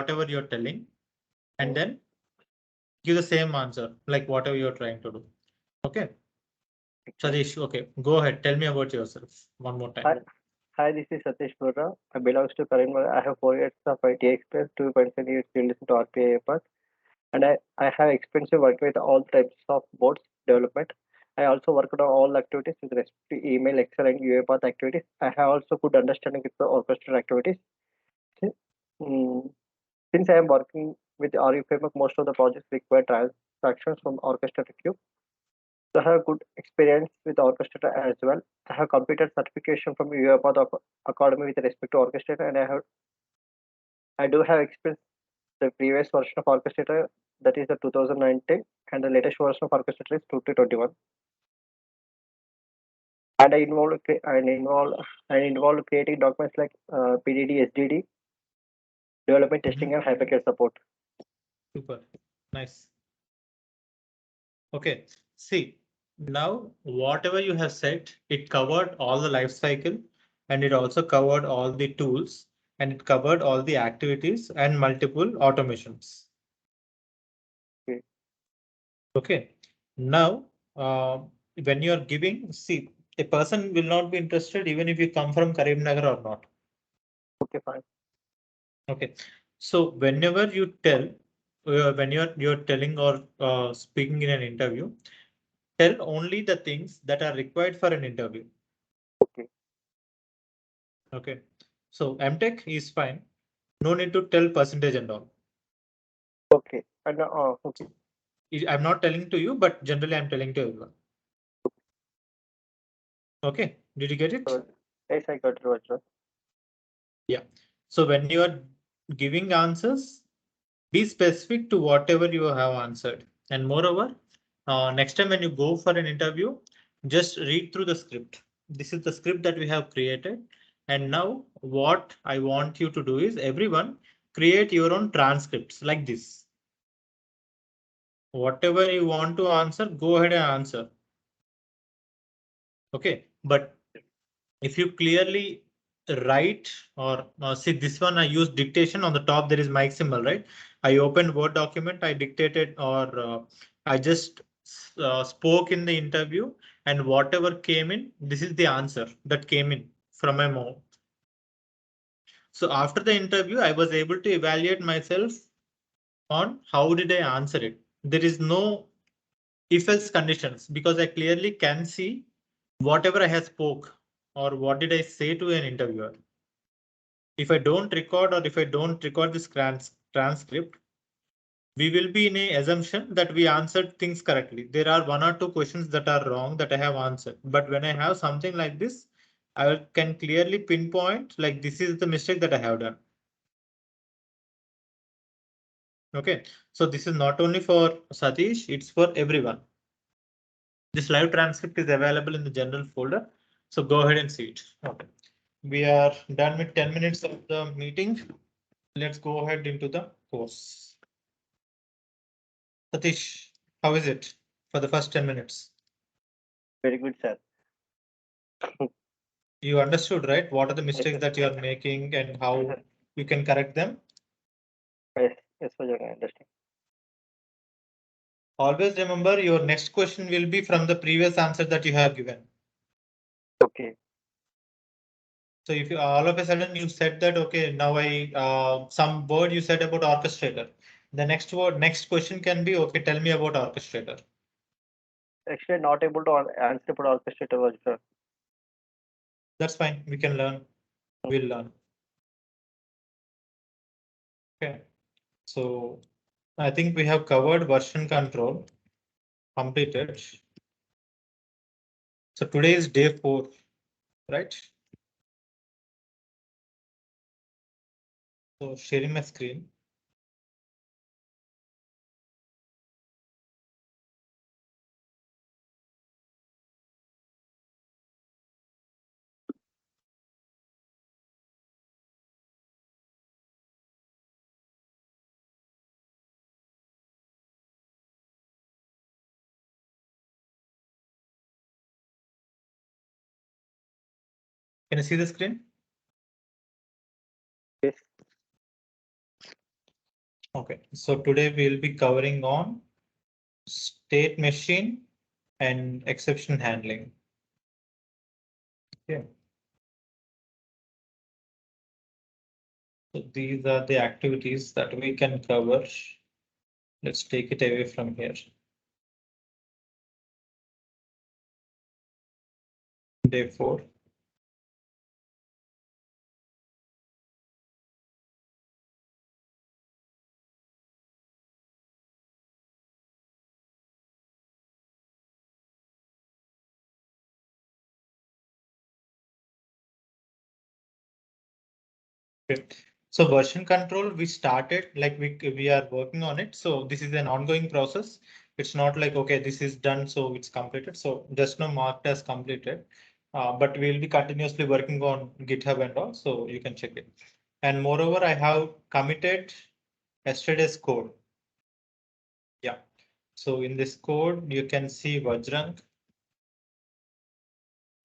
whatever you're telling, and then give the same answer, like whatever you're trying to do. Okay. Satish, okay, go ahead. Tell me about yourself one more time. Hi, this is Satish Pura. I belongs to Karimnagar. I have 4 years of IT experience, 2.7 years in relation to RPA path, and I have experience working with all types of boards development. I also worked on all activities with respect to email, Excel, and UiPath activities. I have also good understanding with the orchestral activities. Si- mm, Since I am working with RE framework, most of the projects require transactions from orchestra to queue. So I have good experience with orchestrator as well. I have completed certification from UiPath Academy with respect to orchestrator, and I do have experience the previous version of orchestrator, that is the 2019, and the latest version of orchestrator is 2021. And I involved creating documents like PDD, SDD, development, testing, and hypercare support. Super, nice. Okay, see, now whatever you have said, it covered all the life cycle, and it also covered all the tools, and it covered all the activities and multiple automations. Okay. Okay, now when you are giving, see, a person will not be interested even if you come from Karimnagar or not. Okay, fine. Okay, so whenever you tell, when you're telling or speaking in an interview, tell only the things that are required for an interview. Okay. Okay, so MTech is fine. No need to tell percentage and all. Okay. And okay. I'm not telling to you, but generally I'm telling to everyone. Okay, did you get it? So, yes, I got it, Vajra. Yeah. So when you are giving answers, be specific to whatever you have answered. And moreover, next time when you go for an interview, just read through the script. This is the script that we have created. And now what I want you to do is everyone create your own transcripts like this. Whatever you want to answer, go ahead and answer. Okay, but if you clearly write or see this one, I use dictation on the top. There is mic symbol, right? I opened Word document, I dictated, or I just spoke in the interview, and whatever came in, this is the answer that came in from my mouth. So after the interview, I was able to evaluate myself on how did I answer it. There is no if else conditions because I clearly can see whatever I have spoke or what did I say to an interviewer. If I don't record or if I don't record this transcript, we will be in a assumption that we answered things correctly. There are 1 or 2 questions that are wrong that I have answered. But when I have something like this, can clearly pinpoint like this is the mistake that I have done. Okay, so this is not only for Satish, it's for everyone. This live transcript is available in the general folder. So go ahead and see it. Okay. We are done with 10 minutes of the meeting. Let's go ahead into the course. Satish, how is it for the first 10 minutes? Very good, sir. You understood, right? What are the Yes, mistakes yes, that you are making and how yes, you can correct them? yes, yes, Vajra, I understand. Always remember your next question will be from the previous answer that you have given. Okay. So if you all of a sudden you said that, okay, now some word you said about orchestrator. The next question can be, okay, tell me about orchestrator. Actually, not able to answer for orchestrator, Vajra. That's fine. We can learn. We'll learn. Okay. So I think we have covered version control completed. So today is day 4, right? So sharing my screen. Can you see the screen? Yes. Okay, so today we'll be covering on state machine and exception handling. Okay. So these are the activities that we can cover. Let's take it away from here. Day 4. Okay. So version control, we started like we are working on it. So this is an ongoing process. It's not like, okay, this is done, so it's completed. So just now marked as completed. But we'll be continuously working on GitHub and all, so you can check it. And moreover, I have committed yesterday's code. Yeah. So in this code, you can see Vajrang,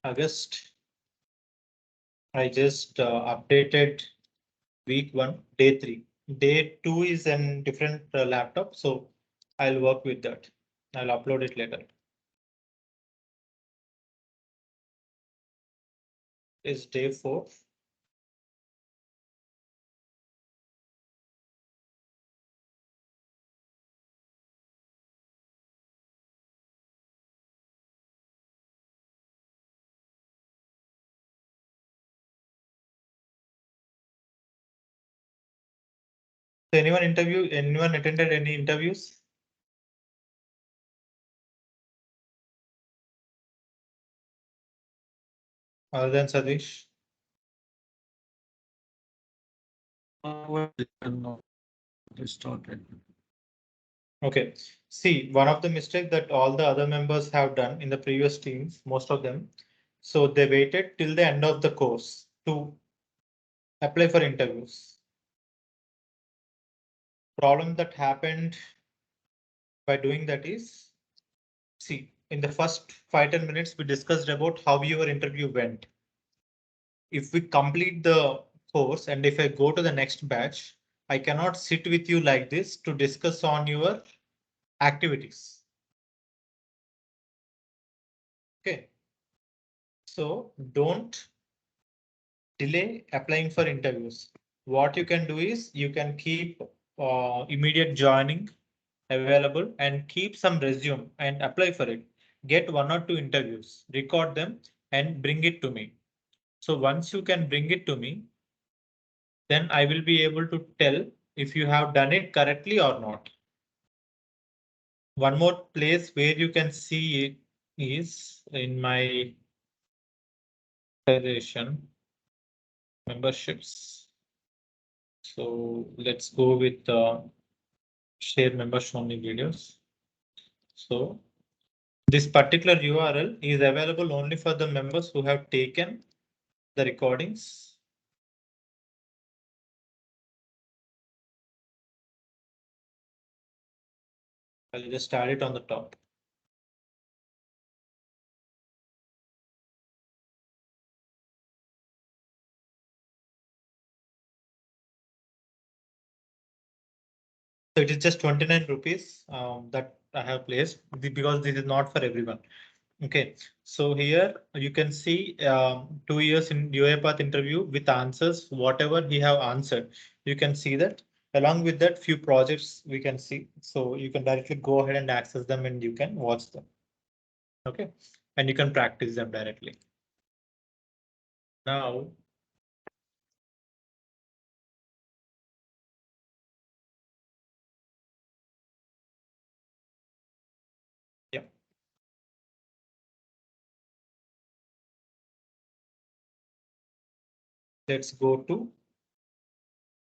August. I just updated week 1, day 3. Day 2 is a different laptop, so I'll work with that. I'll upload it later. Is day 4. So anyone attended any interviews other than Sadish? Well, no, just started. Okay. See, one of the mistakes that all the other members have done in the previous teams, most of them, so they waited till the end of the course to apply for interviews. Problem that happened by doing that is, see, in the first 5-10 minutes, we discussed about how your interview went. If we complete the course and if I go to the next batch, I cannot sit with you like this to discuss on your activities. Okay. So don't delay applying for interviews. What you can do is you can keep immediate joining available and keep some resume and apply for it. Get 1 or 2 interviews, record them and bring it to me. So once you can bring it to me, then I will be able to tell if you have done it correctly or not. One more place where you can see it is in my federation memberships. So let's go with share members only videos. So this particular URL is available only for the members who have taken the recordings. I'll just add it on the top. So it is just 29 rupees that I have placed because this is not for everyone. Okay, so here you can see 2 years in UiPath interview with answers, whatever he have answered. You can see that along with that few projects we can see. So you can directly go ahead and access them and you can watch them. Okay, and you can practice them directly. Now, yeah, let's go to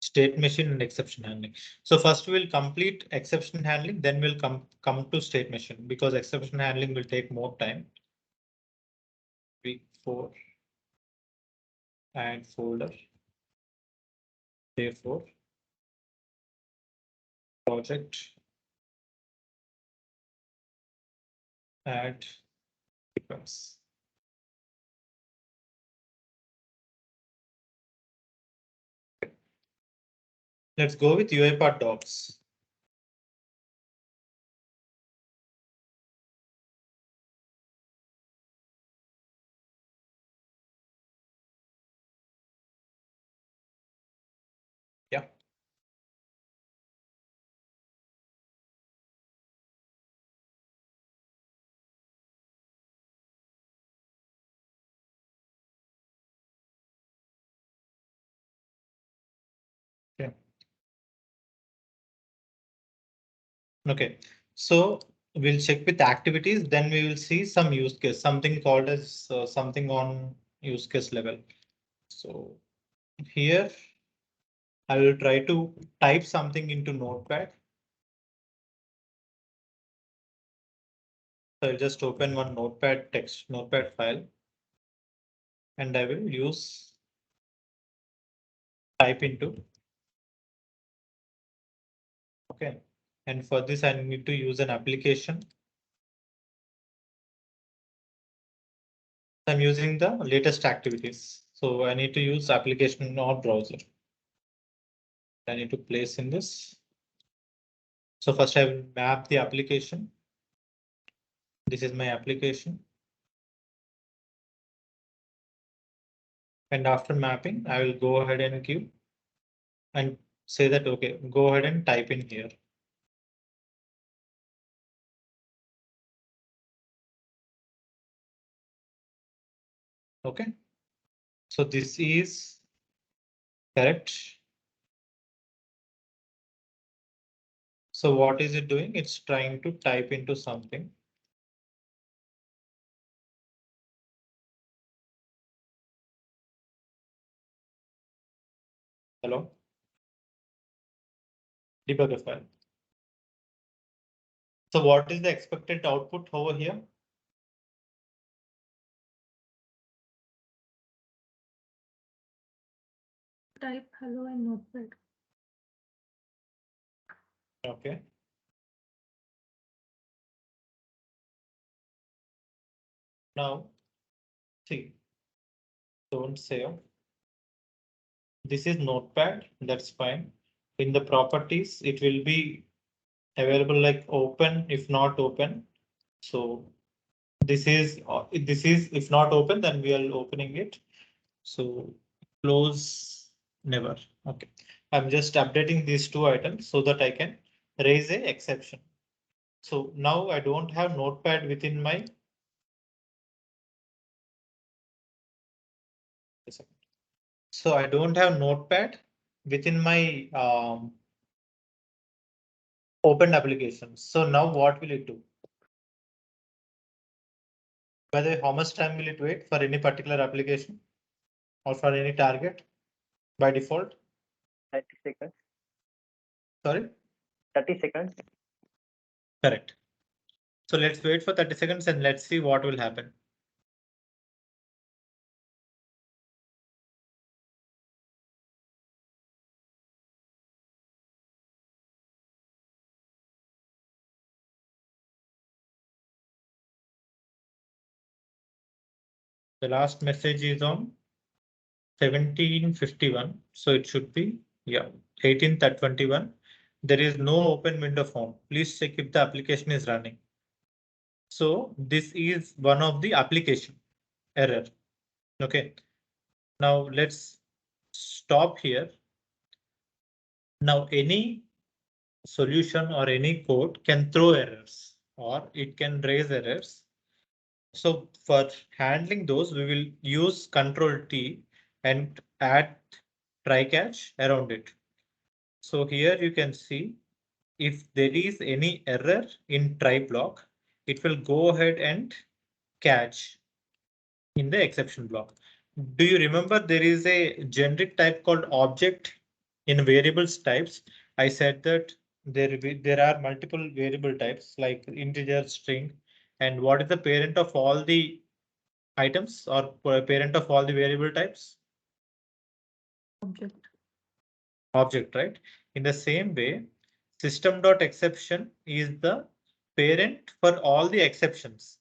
state machine and exception handling. So first we'll complete exception handling, then we'll come to state machine because exception handling will take more time. Week 4, add folder, day 4, project, add sequence. Let's go with UiPath docs. Yeah. Okay. Okay. So we'll check with activities, then we will see some use case, something called as something on use case level. So here I will try to type something into Notepad. So I'll just open one Notepad file, and I will use type into. Okay. And for this, I need to use an application. I'm using the latest activities. So I need to use application or browser. I need to place in this. So first I will map the application. This is my application. And after mapping, I will go ahead and give and say that, okay, go ahead and type in here. Okay. So this is correct. So what is it doing? It's trying to type into something. Hello. Debugger file. So what is the expected output over here? Type hello in Notepad. Okay. Now, see, don't save. This is Notepad, that's fine. In the properties, it will be available like open, if not open. So this is if not open, then we are opening it. So close never. Okay. I'm just updating these two items so that I can raise a exception. So now I don't have Notepad within my. So I don't have Notepad within my open applications. So now what will it do? By the way, how much time will it wait for any particular application or for any target by default? 30 seconds. Sorry? 30 seconds. Correct. So let's wait for 30 seconds and let's see what will happen. The last message is on 1751. So it should be, yeah, 18th at 21. There is no open window found. Please check if the application is running. So this is one of the application error. Okay. Now let's stop here. Now any solution or any code can throw errors or it can raise errors. So for handling those, we will use Control T and add trycatch around it. So here you can see if there is any error in try block, it will go ahead and catch in the exception block. Do you remember there is a generic type called object in variables types? I said that there are multiple variable types like integer, string, and what is the parent of all the items or parent of all the variable types? Object. Object, right? In the same way, system.exception is the parent for all the exceptions.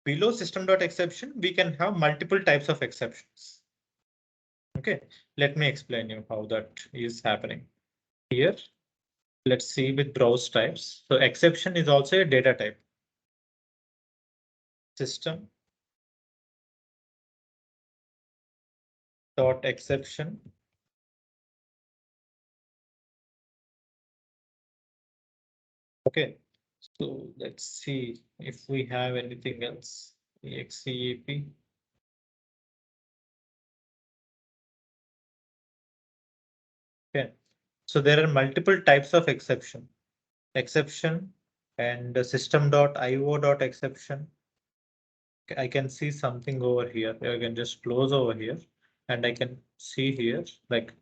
Below system.exception, we can have multiple types of exceptions. Okay, let me explain you how that is happening. Here, let's see with browse types. So exception is also a data type. System dot exception. Okay, so let's see if we have anything else. exception. Okay, so there are multiple types of exception. Exception and system.io.exception. I can see something over here. I can just close over here and I can see here like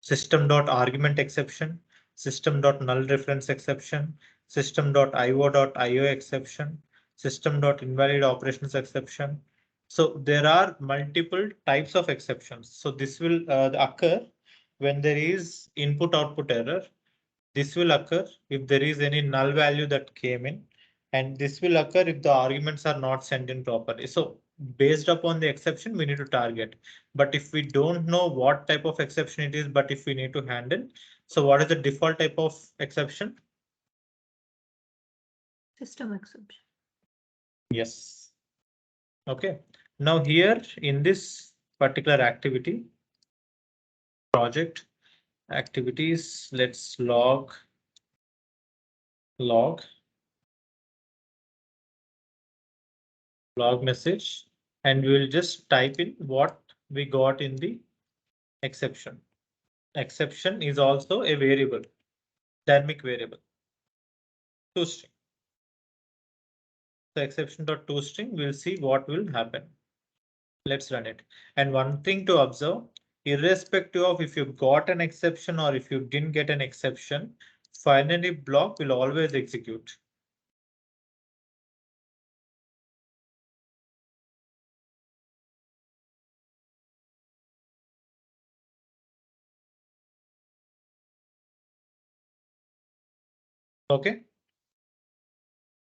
system.argument exception, system.null reference exception, system.io.io exception, system.invalid operations exception. So there are multiple types of exceptions. So this will occur when there is input output error. This will occur if there is any null value that came in, and this will occur if the arguments are not sent in properly. So based upon the exception, we need to target. But if we don't know what type of exception it is, but if we need to handle, so what is the default type of exception? System exception. Yes. Okay. Now here in this particular activity, project activities, let's log message, and we will just type in what we got in the exception. Exception is also a variable, dynamic variable, toString. So exception.toString, we'll see what will happen. Let's run it. And one thing to observe, irrespective of if you got an exception or if you didn't get an exception, finally block will always execute. Okay.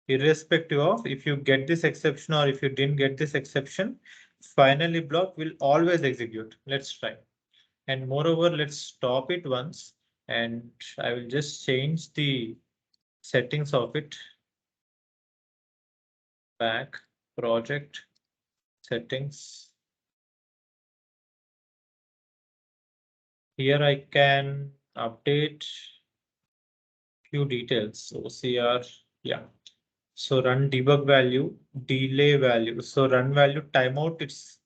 Irrespective of if you get this exception or if you didn't get this exception, finally block will always execute. Let's try. And moreover, let's stop it once and I will just change the settings of it. Back, project, settings. Here I can update few details. OCR, yeah. So run debug value, delay value. So run value timeout, it's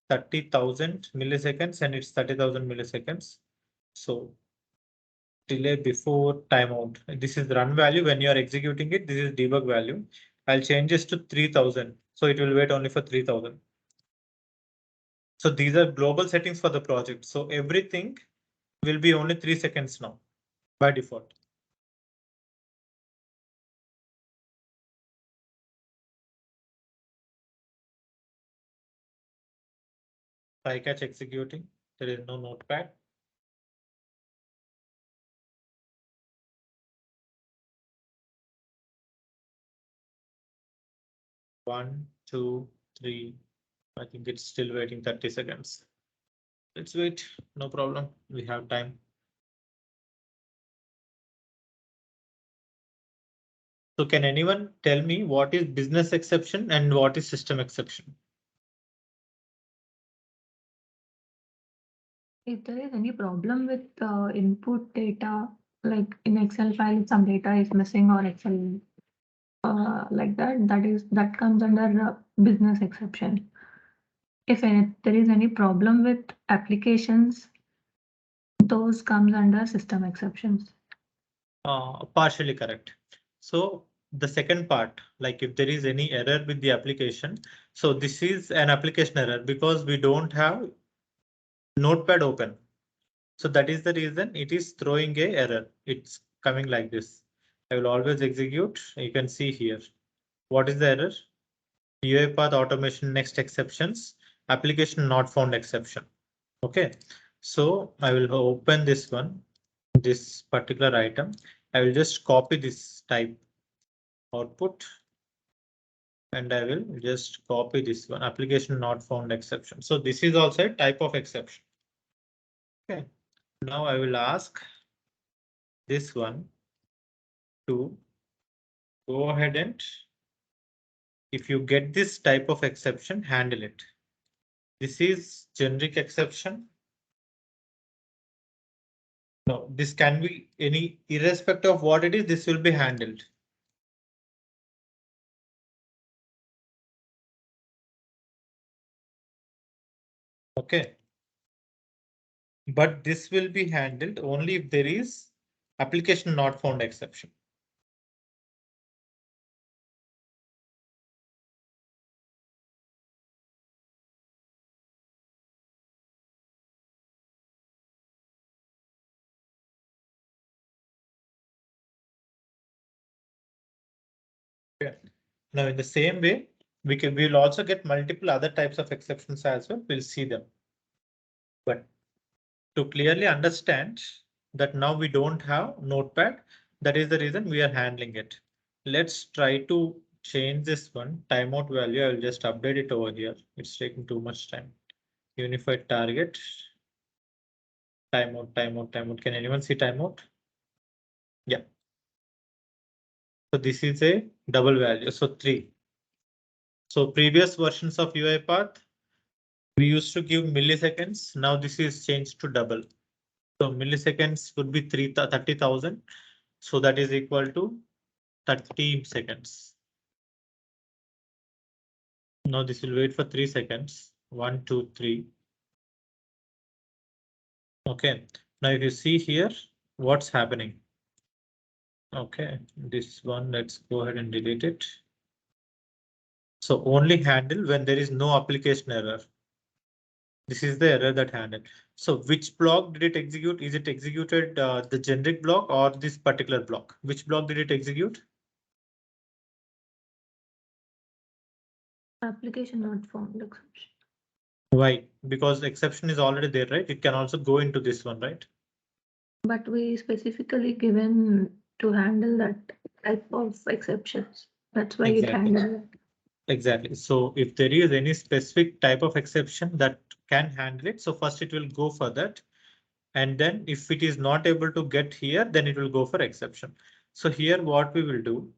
30,000 milliseconds and it's 30,000 milliseconds. So delay before timeout. This is run value when you are executing it. This is debug value. I'll change this to 3000. So it will wait only for 3000. So these are global settings for the project. So everything will be only 3 seconds now by default. Trycatch executing. There is no notepad. One, two, three. I think it's still waiting 30 seconds. Let's wait. No problem. We have time. So can anyone tell me what is business exception and what is system exception? If there is any problem with input data, like in Excel file, if some data is missing or Excel like that, that comes under business exception. If there is any problem with applications, those comes under system exceptions. Partially correct. So the second part, like if there is any error with the application, so this is an application error because we don't have notepad open. So that is the reason it is throwing a error. It's coming like this. I will always execute. You can see here. What is the error? UiPath automation next exceptions, application not found exception. Okay, so I will open this one, this particular item. I will just copy this type output and I will just copy this one, application not found exception. So this is also a type of exception. Okay, now I will ask this one to go ahead and if you get this type of exception, handle it. This is generic exception. No, this can be any irrespective of what it is, this will be handled. Okay. But this will be handled only if there is application not found exception. Okay. Now, in the same way, we'll also get multiple other types of exceptions as well. We'll see them. But to clearly understand that now we don't have Notepad, that is the reason we are handling it. Let's try to change this one timeout value. I'll just update it over here. It's taking too much time. Unified target. Timeout, timeout, timeout. Can anyone see timeout? Yeah. So this is a double value. So 3. So previous versions of UiPath, we used to give milliseconds. Now this is changed to double. So milliseconds would be 30,000. So that is equal to 30 seconds. Now this will wait for 3 seconds. 1, 2, 3. Okay. Now if you see here, what's happening? Okay, this one, let's go ahead and delete it. So only handle when there is no application error. This is the error that handled. So which block did it execute? Is it executed the generic block or this particular block? Which block did it execute? Application not found exception. Why? Because exception is already there, right? It can also go into this one, right? But we specifically given to handle that type of exceptions. That's why it handled it. Exactly. So if there is any specific type of exception that can handle it, so first it will go for that. And then if it is not able to get here, then it will go for exception. So here what we will do,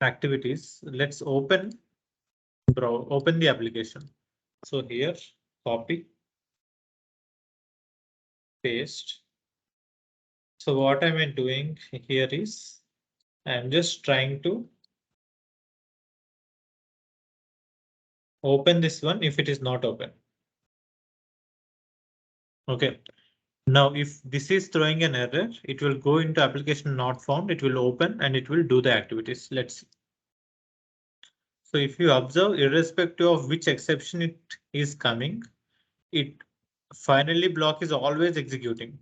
activities, let's open the application. So here, copy, paste. So what am I doing here is I'm just trying to open this one if it is not open. Okay. Now, if this is throwing an error, it will go into application not found. It will open and it will do the activities. Let's see. So if you observe, irrespective of which exception it is coming, it finally block is always executing.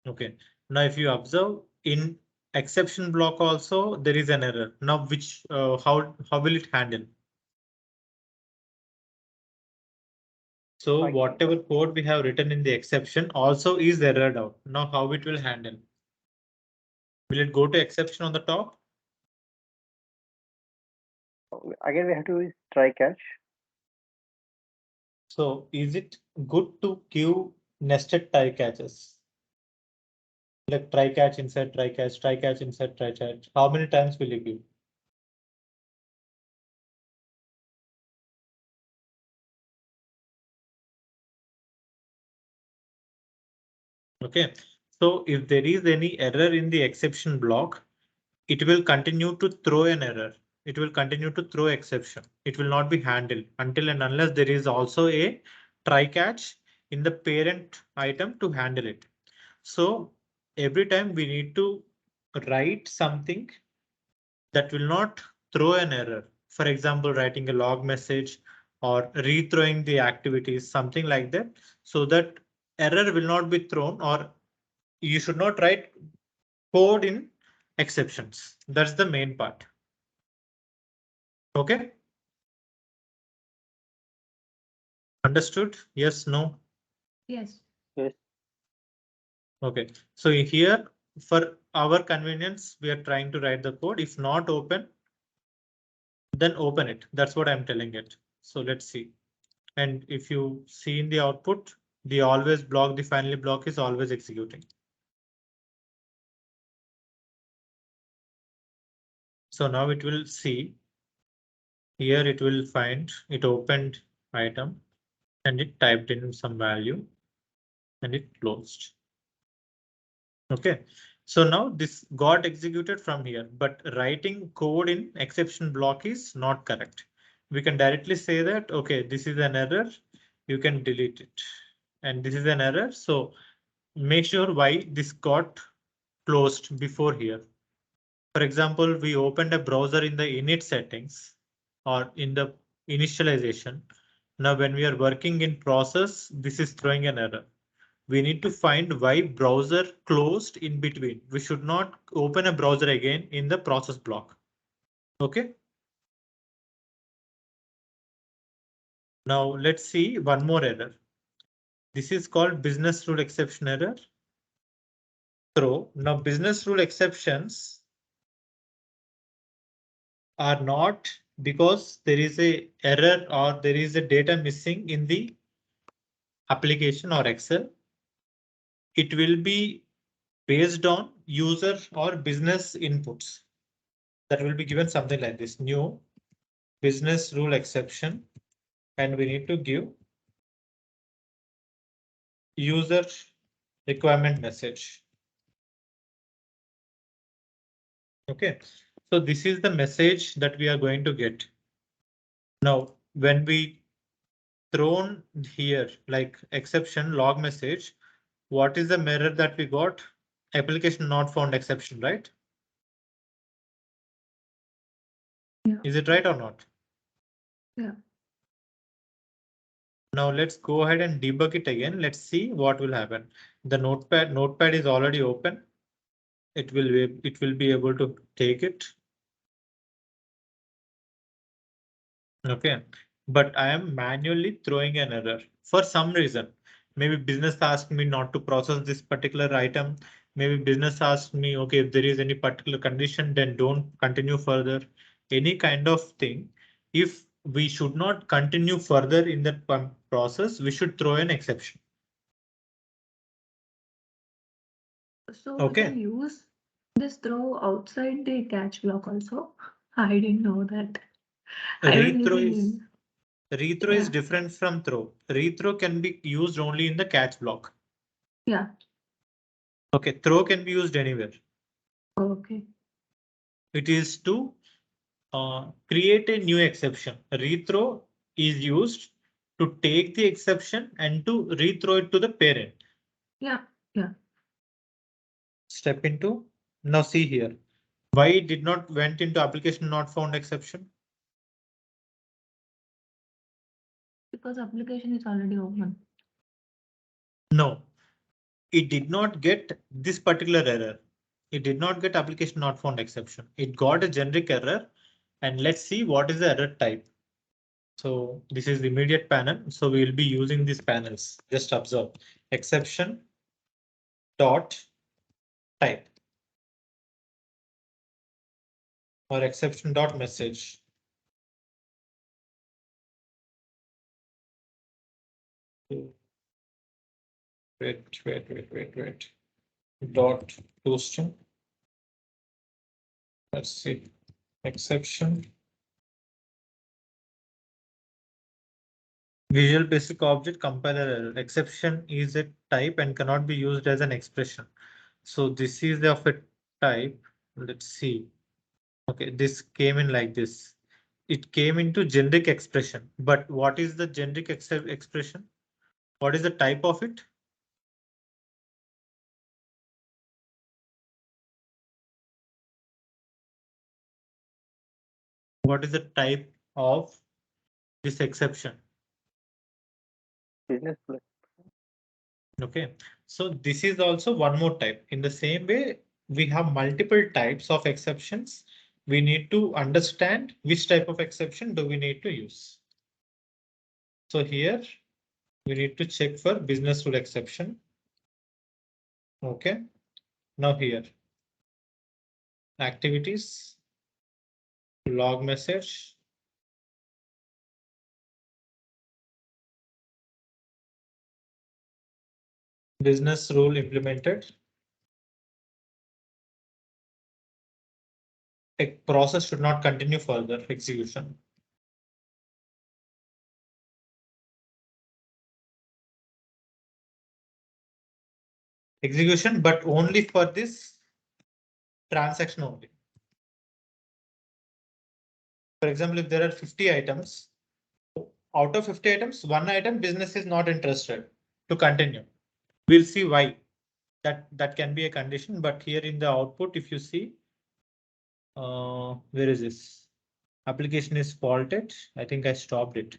Okay. Now, if you observe in exception block also, there is an error. Now, which how will it handle? So whatever code we have written in the exception also is errored out. Now, how it will handle? Will it go to exception on the top? Again, we have to use trycatch. So is it good to give nested try catches? Like try catch inside try catch, try catch inside try catch. How many times will you give? Okay, so if there is any error in the exception block, it will continue to throw an error. It will continue to throw exception. It will not be handled until and unless there is also a try catch in the parent item to handle it. So every time we need to write something that will not throw an error. For example, writing a log message or rethrowing the activities, something like that, so that error will not be thrown, or you should not write code in exceptions. That's the main part. Okay. Understood? Yes, no? Yes. Yes. Okay. So here, for our convenience, we are trying to write the code. If not open, then open it. That's what I'm telling it. So let's see. And if you see in the output, the always block, the finally block is always executing. So now it will see here, it will find it opened item and it typed in some value and it closed. Okay, so now this got executed from here, but writing code in exception block is not correct. We can directly say that, okay, this is an error, you can delete it. And this is an error, so make sure why this got closed before here. For example, we opened a browser in the init settings or in the initialization. Now, when we are working in process, this is throwing an error. We need to find why browser closed in between. We should not open a browser again in the process block. OK. Now let's see one more error. This is called business rule exception error. Throw. Now business rule exceptions are not because there is a error or there is a data missing in the application or Excel. It will be based on user or business inputs that will be given something like this new business rule exception, and we need to give user requirement message. OK, so this is the message that we are going to get. Now, when we thrown here like exception log message, what is the error that we got? Application not found exception, right? Yeah. Is it right or not? Yeah. Now let's go ahead and debug it again. Let's see what will happen. The notepad is already open. It will be able to take it. OK, but I am manually throwing an error for some reason. Maybe business asked me not to process this particular item. Maybe business asked me, OK, if there is any particular condition, then don't continue further. Any kind of thing. If we should not continue further in that process, we should throw an exception. So we OK. can use this throw outside the catch block also. I didn't know that. Rethrow is different from throw. Rethrow can be used only in the catch block. Yeah. OK, throw can be used anywhere. Okay. It is to create a new exception. Rethrow is used to take the exception and to rethrow it to the parent. Yeah. Yeah. Step into. Now see here. Why it did not went into application not found exception? Because application is already open. No, it did not get this particular error. It did not get application not found exception. It got a generic error. And let's see what is the error type. So this is the immediate panel. So we will be using these panels. Just observe exception dot type or exception dot message. Wait. Dot toString. Let's see. Exception. Visual Basic Object compiler error. Exception is a type and cannot be used as an expression. So this is of a type. Let's see. OK, this came in like this. It came into generic expression. But what is the generic expression? What is the type of it? What is the type of this exception? Business plus. OK, so this is also one more type. In the same way, we have multiple types of exceptions. We need to understand which type of exception do we need to use. So here we need to check for business rule exception. OK, now here activities, log message, Business rule implemented. A process should not continue further execution. Execution, but only for this transaction only. For example, if there are 50 items, out of 50 items, one item business is not interested to continue. We'll see why. That can be a condition, but here in the output, if you see, where is this? Application is faulted. I think I stopped it.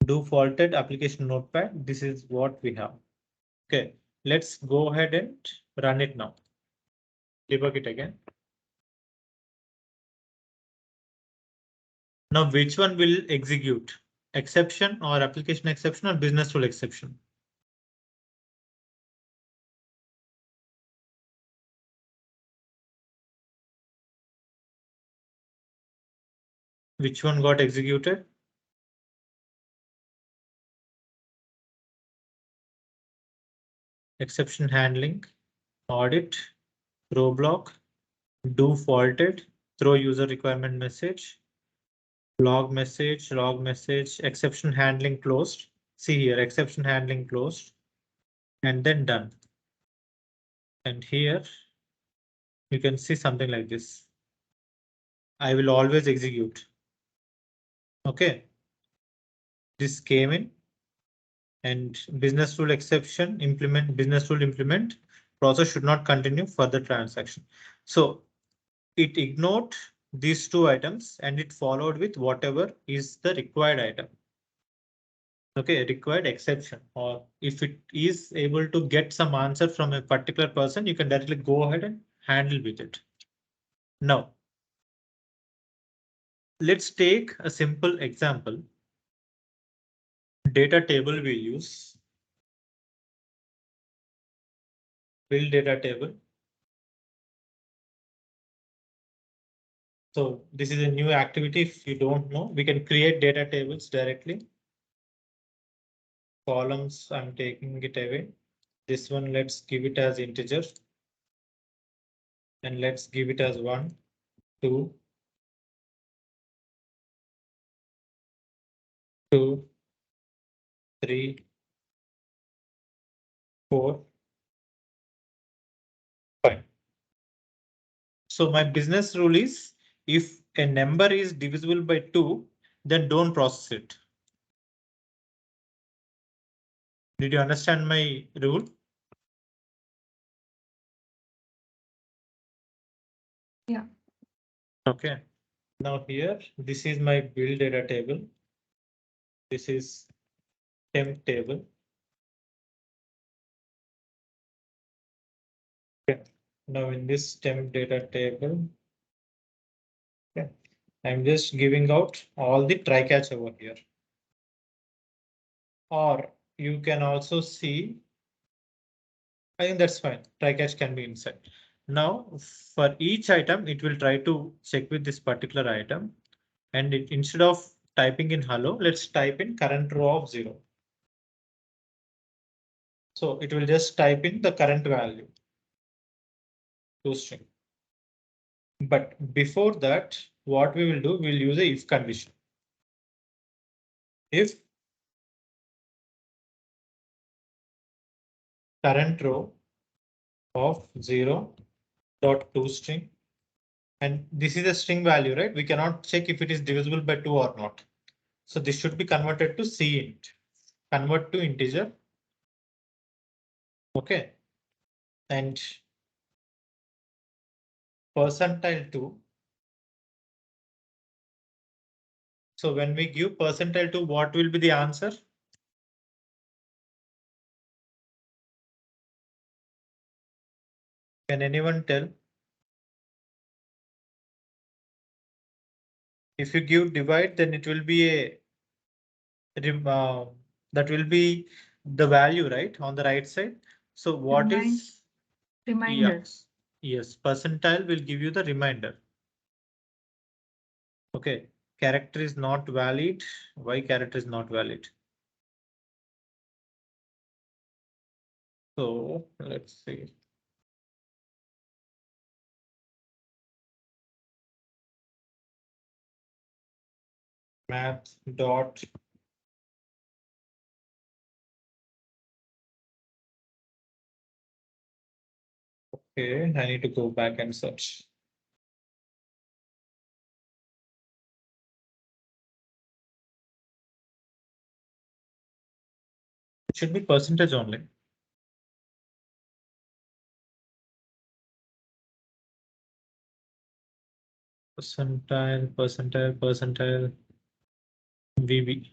Do faulted application notepad. This is what we have. Okay, let's go ahead and run it now. Debug it again. Now, which one will execute? Exception or application exception or business rule exception? Which one got executed? Exception handling, audit, throw block, do faulted, throw user requirement message, log message, exception handling closed. See here, exception handling closed, and then done. And here you can see something like this. I will always execute. Okay. This came in and business rule exception implement, business rule implement, process should not continue further transaction. So it ignored these two items and it followed with whatever is the required item. Okay, required exception, or if it is able to get some answer from a particular person, you can directly go ahead and handle with it. Now, let's take a simple example. Data table we use. Build data table. So this is a new activity. If you don't know, we can create data tables directly. Columns, I'm taking it away. This one, let's give it as integer. And let's give it as 1, 2, 2, 3, 4, 5. So my business rule is if a number is divisible by 2, then don't process it. Did you understand my rule? Yeah. Okay. Now here, this is my build data table. This is temp table. Okay. Now in this temp data table, okay, I'm just giving out all the trycatch over here. Or you can also see, I think that's fine. Trycatch can be inside. Now for each item, it will try to check with this particular item. And instead of typing in hello, let's type in current row of 0. So it will just type in the current value to string. But before that, what we will do, we'll use a if condition. If current row of 0 dot toString, and this is a string value, right? We cannot check if it is divisible by 2 or not. So this should be converted to cint. Convert to integer. Okay. And percentile 2. So when we give percentile 2, what will be the answer? Can anyone tell? If you give divide, then it will be a that will be the value, right, on the right side. So what is reminders? Yes, percentile will give you the reminder. Okay, character is not valid. Why character is not valid? So let's see. Math dot okay, I need to go back and search. It should be percentage only. Percentile, VB.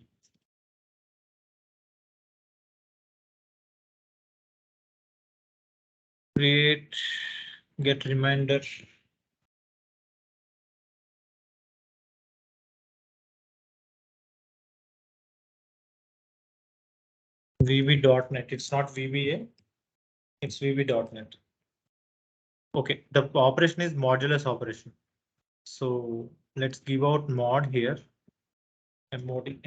Create, get reminder. VB.net. It's not VBA. It's VB.net. Okay, the operation is modulus operation. So let's give out mod here. MOD.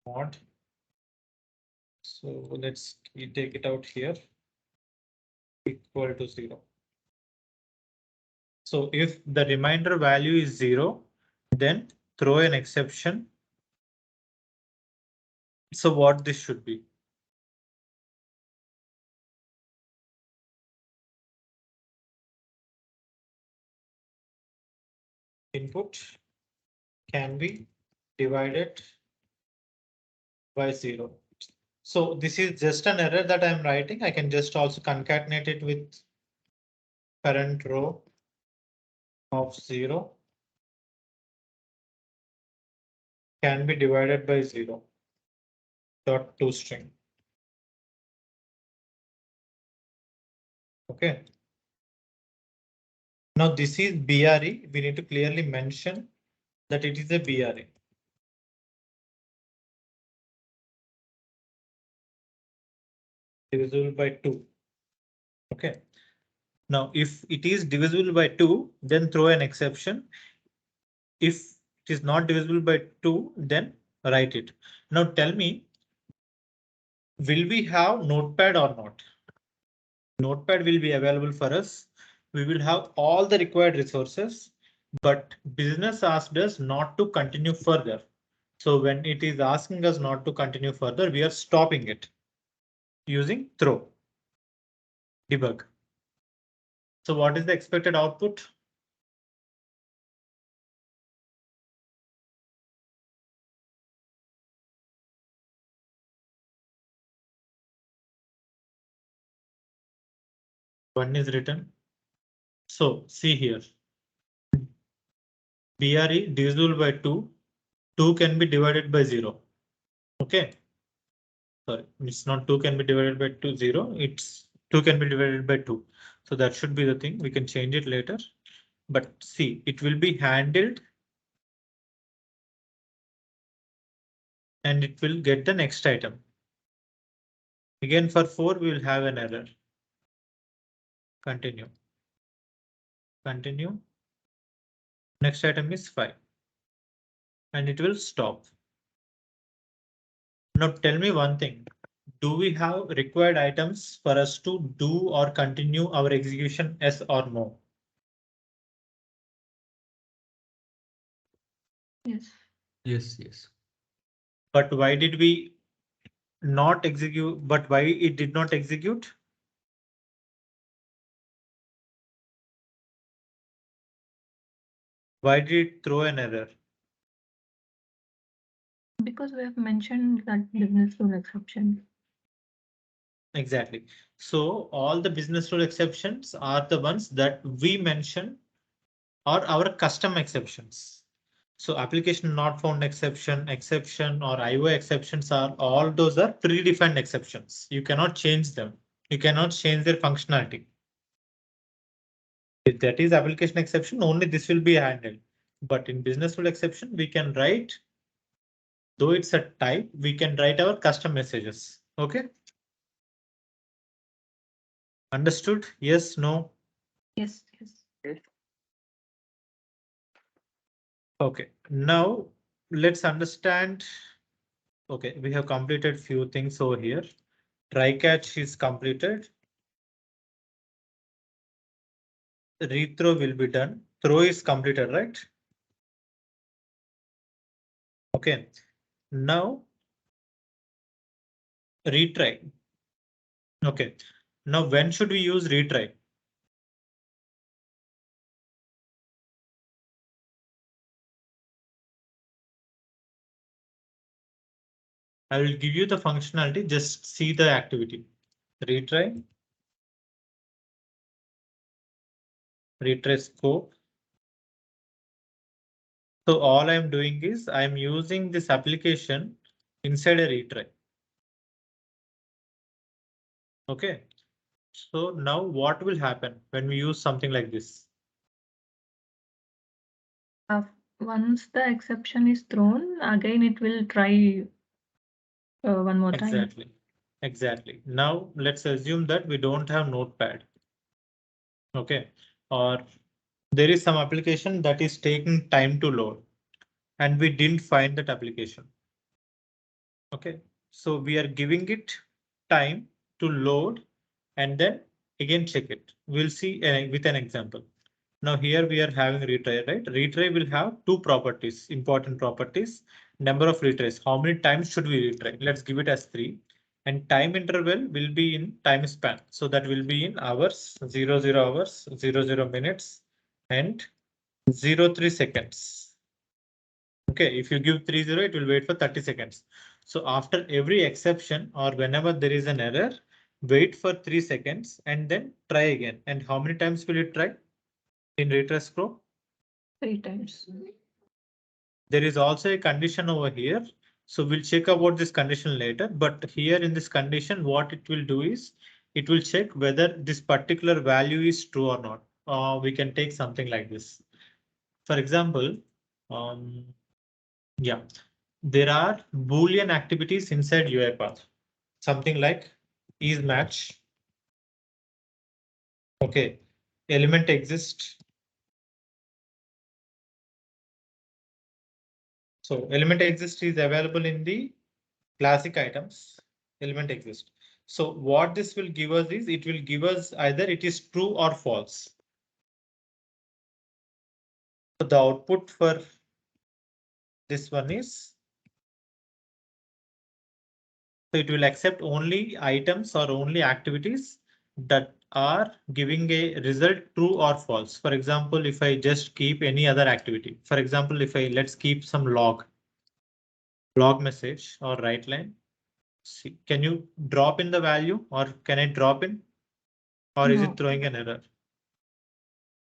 Mod. So let's take it out here. Equal to 0. So if the reminder value is 0, then throw an exception. So what this should be? Input can be divided by 0. So this is just an error that I'm writing. I can just also concatenate it with current row of 0 can be divided by 0 dot toString. Okay. Now this is BRE. We need to clearly mention that it is a BRE. Divisible by 2. Okay. Now, if it is divisible by 2, then throw an exception. If it is not divisible by 2, then write it. Now tell me, will we have Notepad or not? Notepad will be available for us. We will have all the required resources, but business asked us not to continue further. So when it is asking us not to continue further, we are stopping it using throw debug. So what is the expected output? One is written. So see here. BRE divisible by 2. 2 can be divided by 0. Okay. Sorry, it's not 2 can be divided by 2, 0. It's 2 can be divided by 2. So that should be the thing. We can change it later. But see, it will be handled. And it will get the next item. Again, for 4, we will have an error. Continue. Continue. Next item is 5. And it will stop. Now tell me one thing. Do we have required items for us to do or continue our execution, yes or no? Yes. Yes. But why did we not execute? But why it did not execute? Why did it throw an error? Because we have mentioned that business rule exception. Exactly. So all the business rule exceptions are the ones that we mention or our custom exceptions. So application not found exception or IO exceptions are all those are predefined exceptions. You cannot change them. You cannot change their functionality. If that is application exception, only this will be handled. But in business rule exception, we can write, though it's a type, we can write our custom messages. Okay. Understood? Yes, no? Yes. Yes. Okay. Now let's understand Okay, we have completed few things over here. Trycatch is completed. Rethrow will be done. Throw is completed, right? Okay. Now retry. Okay. Now when should we use retry? I will give you the functionality. Just see the activity. Retry. Retry scope. So all I'm doing is I'm using this application inside a retry. Okay. So now what will happen when we use something like this? Once the exception is thrown, again it will try one more time. Exactly. Exactly. Now let's assume that we don't have Notepad. Okay. Or there is some application that is taking time to load and we didn't find that application. Okay. So we are giving it time to load and then again check it. We'll see with an example. Now here we are having retry, right? Retry will have two properties, important properties. Number of retries. How many times should we retry? Let's give it as 3. And time interval will be in time span. So that will be in hours, 00 hours, 00 minutes, and 03 seconds. Okay, if you give 30, it will wait for 30 seconds. So after every exception or whenever there is an error, wait for 3 seconds and then try again. And how many times will you try in retry scroll? 3 times. There is also a condition over here. So we'll check about this condition later. But here in this condition, what it will do is it will check whether this particular value is true or not. We can take something like this. For example, yeah, there are Boolean activities inside UiPath. Something like is match. Okay, element exists. So element exists is available in the classic items. Element exists. So what this will give us is it will give us either it is true or false. So the output for this one is so it will accept only items or only activities that are giving a result true or false. For example, if I just keep any other activity, for example, if I let's keep some log message or write line. See, can you drop in the value or can I drop in or is No. it throwing an error?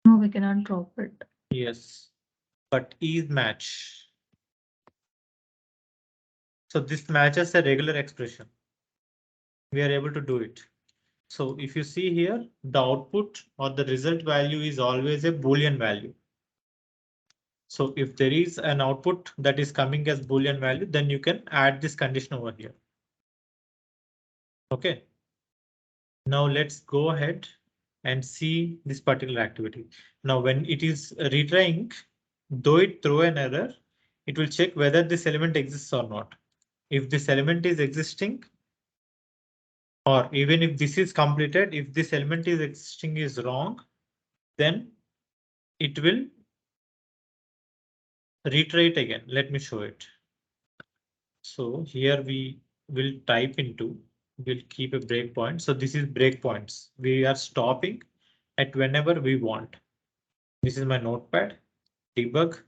No, we cannot drop it. Yes, but is match. So this matches a regular expression. We are able to do it. So if you see here, the output or the result value is always a Boolean value. So if there is an output that is coming as Boolean value, then you can add this condition over here. Okay. Now let's go ahead and see this particular activity. Now when it is retrying, though it throw an error, it will check whether this element exists or not. If this element is existing, or even if this is completed, if this element is existing is wrong, then it will retry it again. Let me show it. So here we will type into, we'll keep a breakpoint. So this is breakpoints. We are stopping at whenever we want. This is my notepad, debug.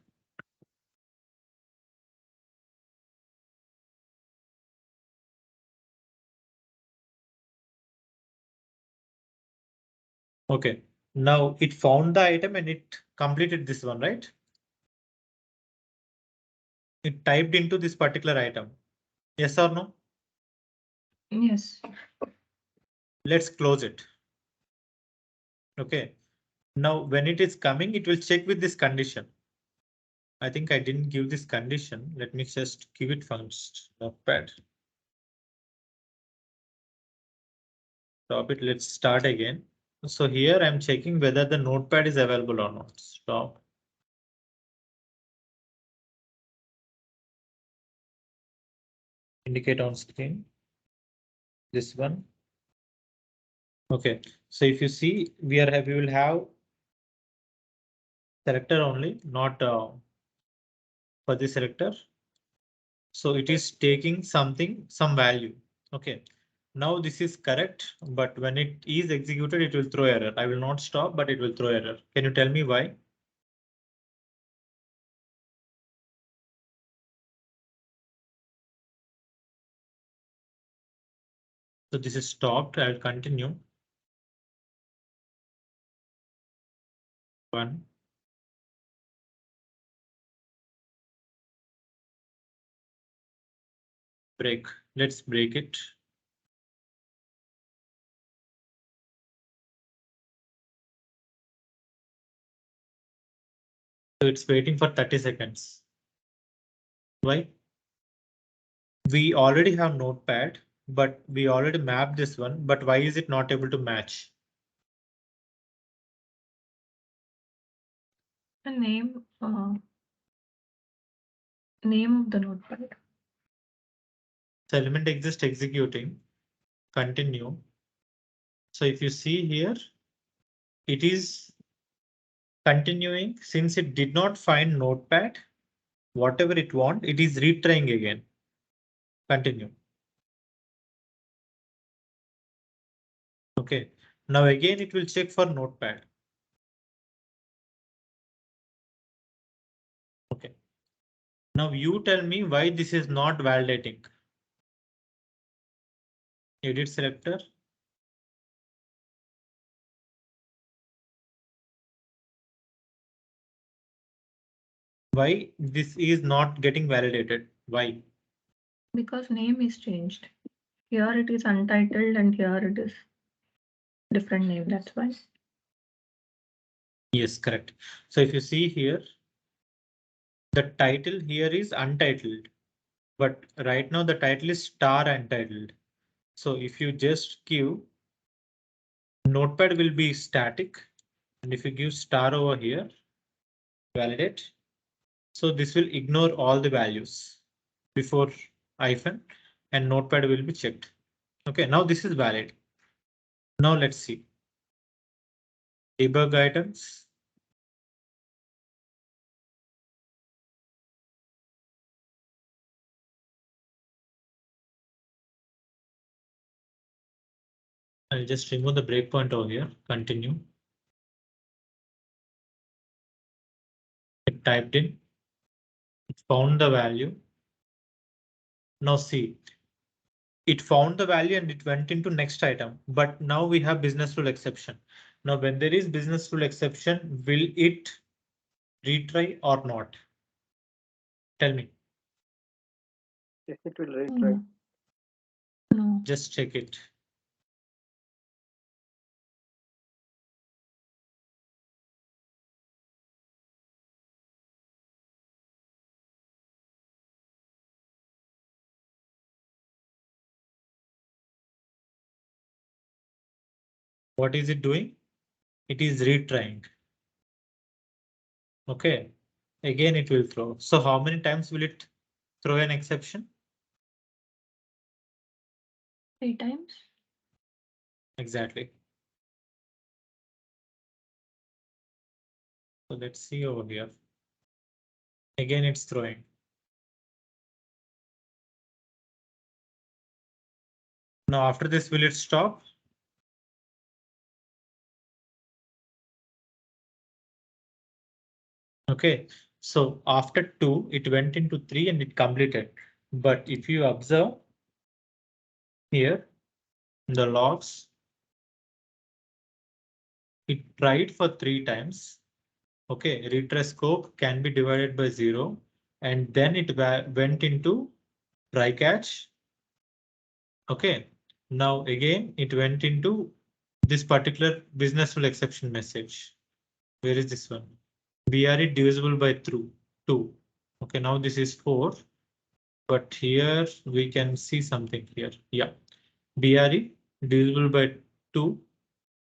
Okay, now it found the item and it completed this one, right? It typed into this particular item. Yes or no? Yes. Let's close it. Okay. Now when it is coming, it will check with this condition. I think I didn't give this condition. Let me just give it first. Notepad. Stop it. Let's start again. So here I'm checking whether the notepad is available or not. Stop. indicate on screen. This one. Okay, so if you see, we will have selector only, not for the selector. So it is taking something, some value. Okay, now this is correct, but when it is executed, it will throw error. I will not stop, but it will throw error. Can you tell me why? So this is stopped. I will continue. One. Break. Let's break it. So it's waiting for 30 seconds. Why? We already have Notepad, but we already mapped this one. But why is it not able to match? The name of the notepad. So element exists executing. Continue. So if you see here, it is continuing since it did not find Notepad. Whatever it want, it is retrying again. Continue. Okay. Now again, it will check for Notepad. Okay. Now you tell me why this is not validating. Edit selector. Why this is not getting validated? Why? Because name is changed. Here it is untitled and here it is different name. That's why. Yes, correct. So if you see here, the title here is untitled, but right now the title is star untitled. So if you just give Notepad will be static, and if you give star over here, validate. So this will ignore all the values before hyphen, and Notepad will be checked. Okay, now this is valid. Now let's see. Debug items. I'll just remove the breakpoint over here. Continue. It typed in. It found the value. Now see, it found the value and it went into next item. But now we have business rule exception. Now, when there is business rule exception, will it retry or not? Tell me. Yes, it will retry. No. Just check it. What is it doing? It is retrying. Okay. Again, it will throw. So how many times will it throw an exception? 3 times. Exactly. So let's see over here. Again, it's throwing. Now, after this, will it stop? Okay, so after 2, it went into 3 and it completed. But if you observe here, the logs, it tried for 3 times. Okay, retry scope can be divided by 0. And then it went into trycatch. Okay, now again, it went into this particular business rule exception message. Where is this one? BRE divisible by 2. Okay, now this is 4. But here we can see something here. Yeah, BRE divisible by 2,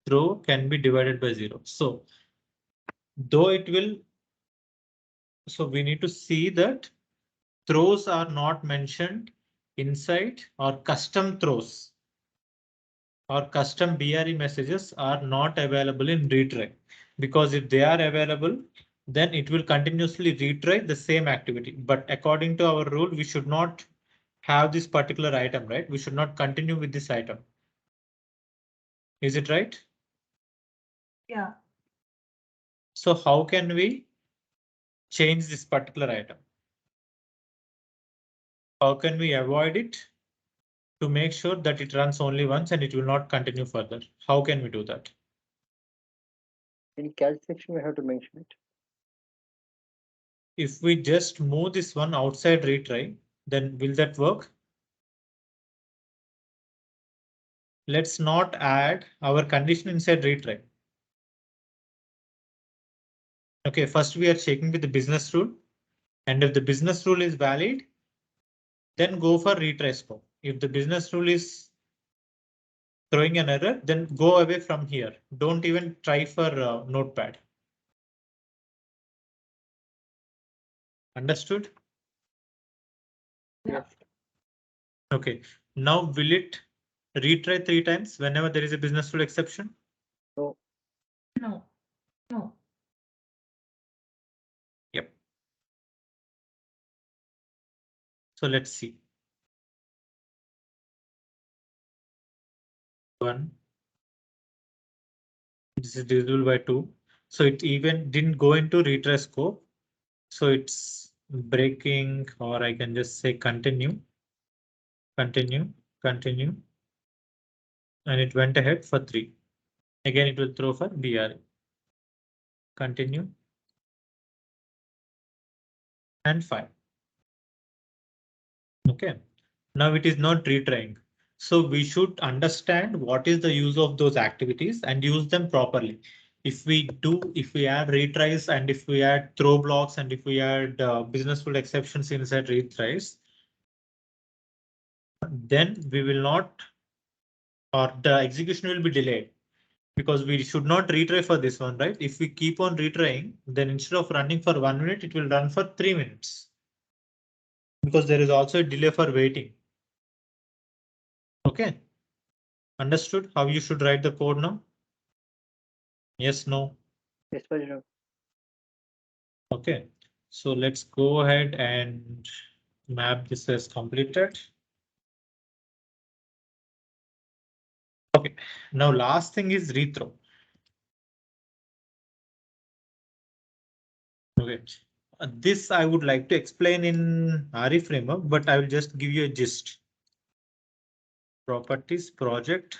throw can be divided by 0. So though it will, so we need to see that throws are not mentioned inside or custom throws or custom BRE messages are not available in retry, because if they are available, then it will continuously retry the same activity. But according to our rule, we should not have this particular item, right? We should not continue with this item. Is it right? Yeah. So how can we change this particular item? How can we avoid it to make sure that it runs only once and it will not continue further? How can we do that? In catch section, we have to mention it. If we just move this one outside retry, then will that work? Let's not add our condition inside retry. Okay, first we are checking with the business rule, and if the business rule is valid, then go for retry scope. If the business rule is throwing an error, then go away from here. Don't even try for notepad. Understood? Yeah. Okay, now will it retry 3 times whenever there is a business rule exception? No. No. No. Yep. So let's see. 1. This is divisible by 2. So it even didn't go into retry scope. So it's breaking, or I can just say continue, continue, continue. And it went ahead for 3. Again, it will throw for BR. Continue. And 5. Okay. Now it is not retrying. So we should understand what is the use of those activities and use them properly. If we add retries and if we add throw blocks and if we add business rule exceptions inside retries, then we will not, or the execution will be delayed, because we should not retry for this one, right? If we keep on retrying, then instead of running for 1 minute, it will run for 3 minutes. Because there is also a delay for waiting. Okay. Understood how you should write the code now? Yes, no? Yes, Vajra. Okay, so let's go ahead and map this as completed. Okay, now last thing is rethrow. Okay, this I would like to explain in RE framework, but I will just give you a gist. Properties, project,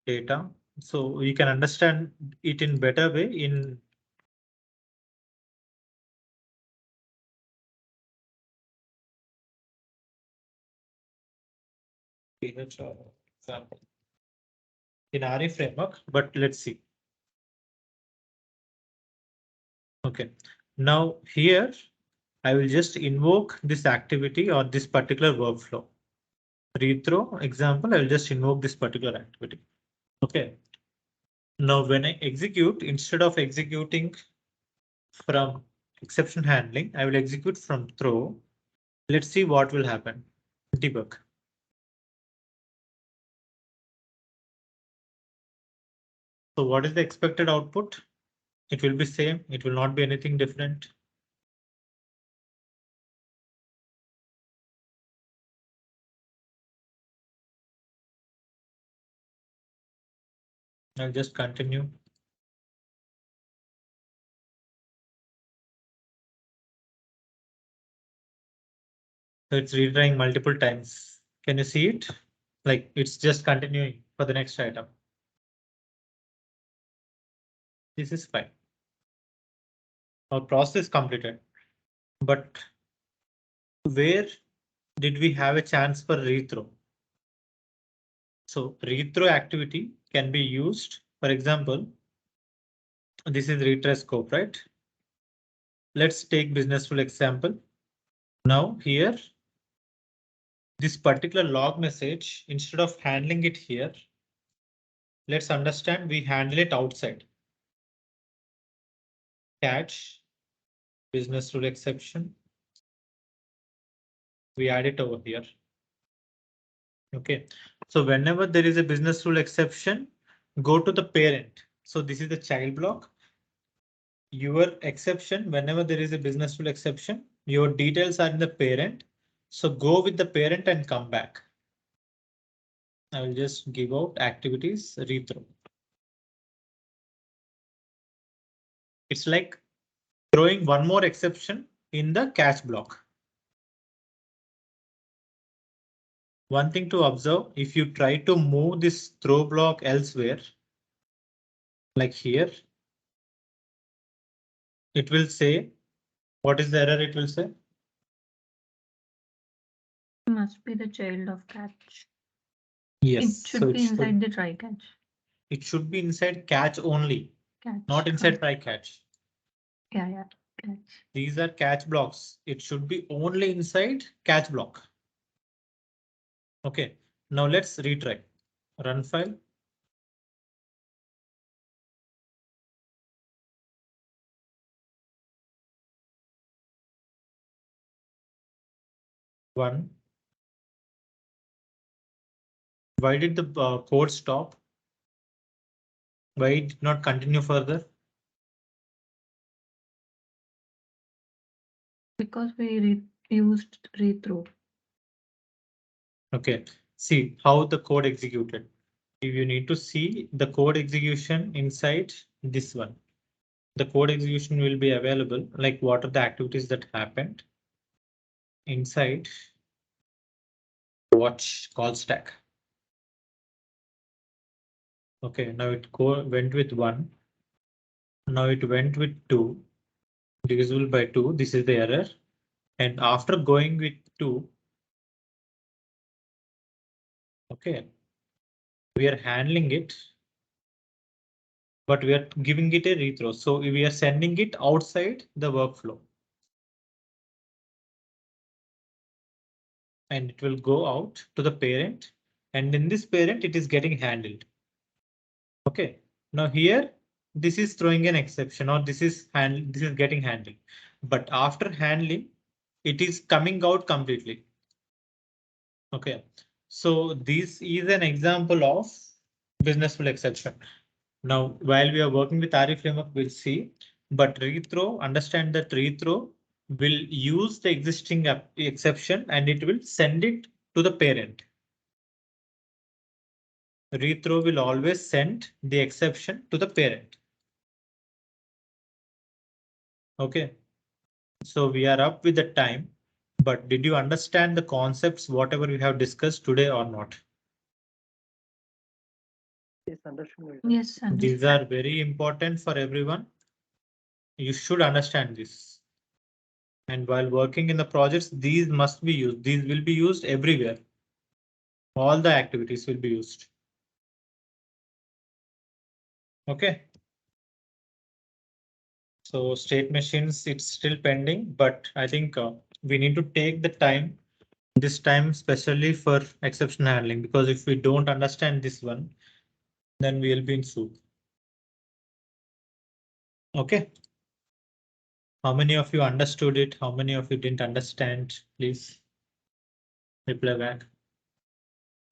data. So you can understand it in better way in example in RE framework, but let's see. Okay, now here I will just invoke this activity or this particular workflow. Rethrow example, I will just invoke this particular activity. Okay. Now when I execute, instead of executing from exception handling, I will execute from throw. Let's see what will happen. Debug. So what is the expected output? It will be same. It will not be anything different. I'll just continue. So it's retrying multiple times. Can you see it? Like it's just continuing for the next item. This is fine. Our process completed. But where did we have a chance for rethrow? So rethrow activity can be used. For example, this is retry scope, right? Let's take business rule example. Now here, this particular log message, instead of handling it here, let's understand we handle it outside. Catch business rule exception. We add it over here. Okay, so whenever there is a business rule exception, go to the parent. So this is the child block. Your exception, whenever there is a business rule exception, your details are in the parent. So go with the parent and come back. I will just give out activities rethrow. It's like throwing one more exception in the catch block. One thing to observe, if you try to move this throw block elsewhere, like here, it will say, what is the error it will say? Must be the child of catch. Yes, It should be inside the trycatch. It should be inside catch only, Catch. not inside trycatch. Yeah, catch. These are catch blocks. It should be only inside catch block. Okay, now let's retry. Run file. One. Why did the code stop? Why it did not continue further? Because we used rethrow. Okay, see how the code executed. If you need to see the code execution inside this one, the code execution will be available, like what are the activities that happened inside watch call stack. Okay, now it went with 1. Now it went with 2, divisible by 2. This is the error. And after going with 2, okay, we are handling it, but we are giving it a rethrow. So we are sending it outside the workflow. And it will go out to the parent. And in this parent, it is getting handled. Okay, now here, this is throwing an exception, or this is getting handled. But after handling, it is coming out completely. Okay, so this is an example of business rule exception. Now, while we are working with RE framework, we'll see, but rethrow, understand that rethrow will use the existing exception and it will send it to the parent. Rethrow will always send the exception to the parent. Okay, so we are up with the time, but did you understand the concepts, whatever we have discussed today or not? Yes, understood. Yes, These are very important for everyone. You should understand this. And while working in the projects, these must be used. These will be used everywhere. All the activities will be used. Okay. So state machines, it's still pending, but I think we need to take the time, this time, especially for exception handling, because if we don't understand this one, then we will be in soup. Okay. How many of you understood it? How many of you didn't understand? Please reply back.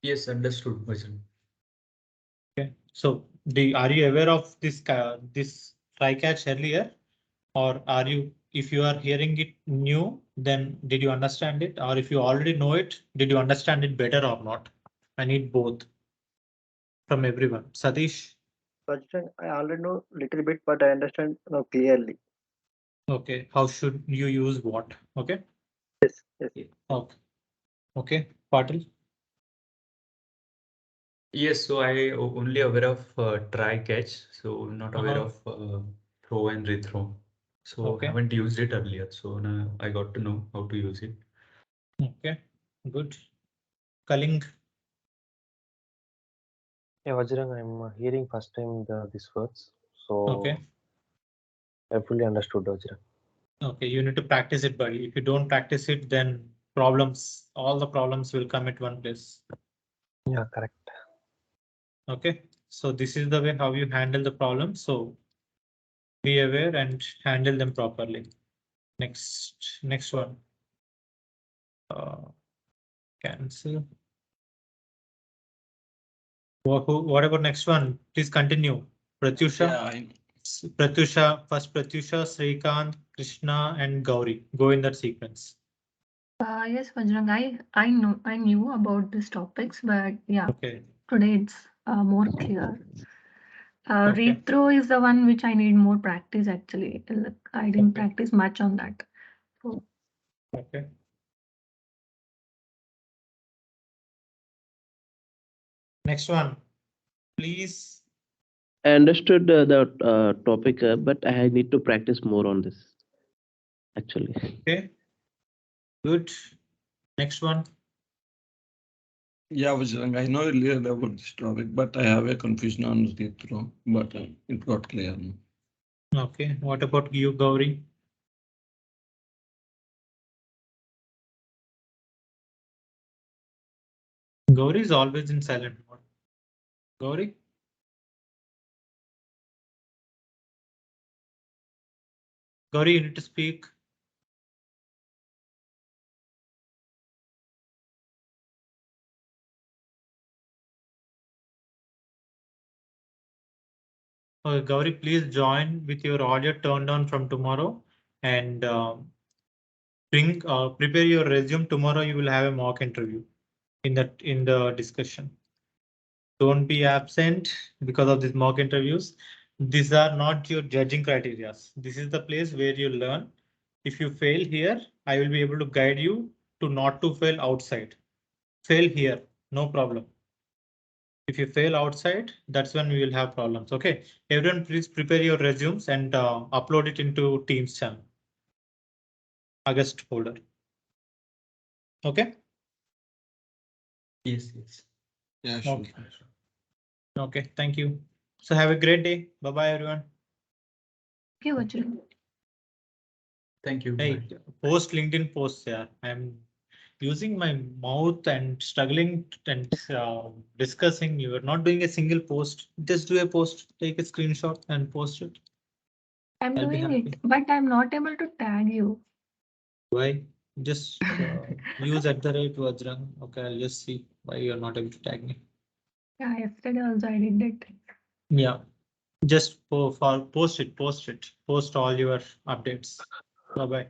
Yes, understood, Vajran. Okay. So are you aware of this trycatch earlier? Or are you, if you are hearing it new, then did you understand it? Or if you already know it, did you understand it better or not? I need both from everyone. Satish. Vajran, I already know little bit, but I understand now clearly. Okay. How should you use what? Okay. Yes, yes. Okay. Okay. Patil. Yes, so I only aware of try catch, so not aware of throw and rethrow. So Okay. haven't used it earlier. So now I got to know how to use it. Okay, good. Kaling. Yeah, Vajrang, I'm hearing first time these words, so Okay. I fully understood, Vajrang. Okay, you need to practice it, buddy. If you don't practice it, then all the problems will come at one place. Yeah, correct. Okay, so this is the way how you handle the problem. So be aware and handle them properly. Next one. Cancel. What about next one? Please continue. Pratyusha. Yeah, Pratyusha, first Pratyusha, Srikant, Krishna, and Gauri. Go in that sequence. Yes, Vajrang, I knew about these topics, but yeah, Okay. today it's more clear. Okay. Rethrow is the one which I need more practice actually. I didn't Okay. practice much on that. So, Okay. Next one, please. I understood the topic, but I need to practice more on this. Actually. Okay. Good. Next one. yeah, Vajrang, I know earlier about this topic, but I have a confusion on rethrow, but it got clear now. Okay. What about you, Gauri? Gauri is always in silent mode. Gauri? Gauri, you need to speak. Gauri, please join with your audio turned on from tomorrow and prepare your resume. Tomorrow you will have a mock interview in the discussion. Don't be absent because of these mock interviews. These are not your judging criteria. This is the place where you learn. If you fail here, I will be able to guide you to not to fail outside. Fail here, no problem. If you fail outside, that's when we will have problems. Okay, everyone, please prepare your resumes and upload it into Teams channel. August folder. Okay. Yes, yes. Yeah, sure. Okay. Okay, thank you. So have a great day. Bye bye, everyone. okay, Vajrang. Thank you. Hey, Bye. post LinkedIn posts. Yeah, I'm using my mouth and struggling and discussing. You are not doing a single post. Just do a post, take a screenshot and post it. I'm I'll be doing happy. it, but I'm not able to tag you. Why? Just use @Vajrang. Okay, I'll just see why you're not able to tag me. Yeah, yesterday also I did it. Yeah, just post it, post all your updates. Bye bye.